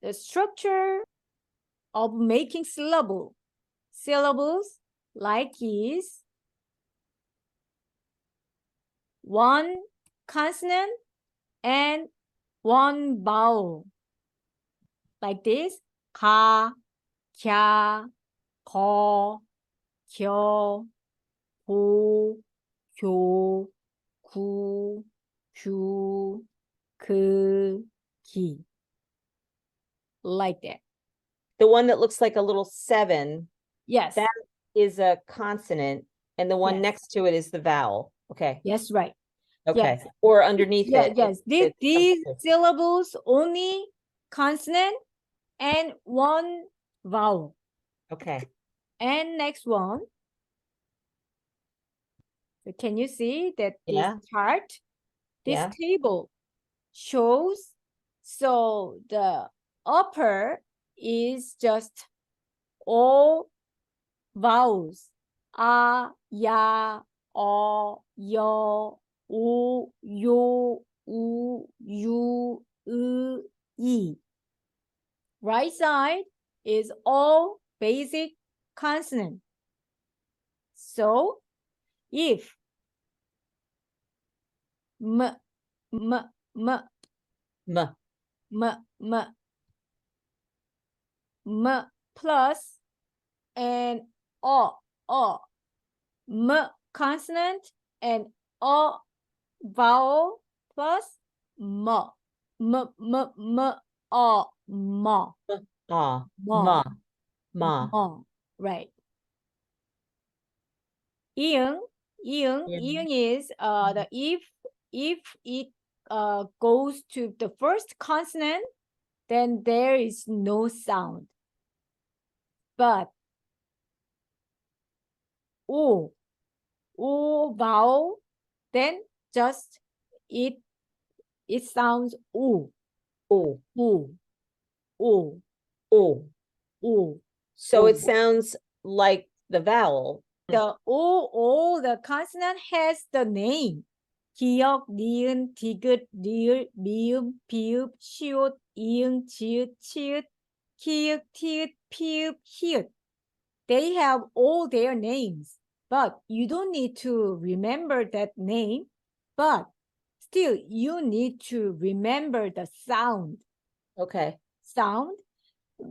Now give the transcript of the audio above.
the structure of making syllables like is one consonant and one vowel. Like this, 가, 갸, 거, 겨, 고, 교, 구, 규, 그, 기. Like that. The one that looks like a little 7, Yes. that is a consonant, and the one Yes. next to it is the vowel. Okay. Yes, right. Okay. Yes. Or underneath it. Yes. These syllables only consonant and one vowel. Okay. And next one. So can you see that this chart, this table shows, so the upper is just all vowels. A, ya, o, yo, u, yo, u, yu, e. Right side is all basic consonant. So if m, m, m, M. m, m, m plus and o, m consonant and o vowel plus m, o, ma. Ma. Right. Iung is the if it goes to the first consonant, then there is no sound. But o vowel, then just it sounds o. So it sounds like the vowel. The o, the consonant has the name. 기역, 니은, 디귿, 리을, 미음, 비읍, 시옷, 이응, 지읒, 치읓, 키읔, 티읕, 피읕, 히읗. They have all their names, but you don't need to remember that name, but still you need to remember the sound. Okay. Sound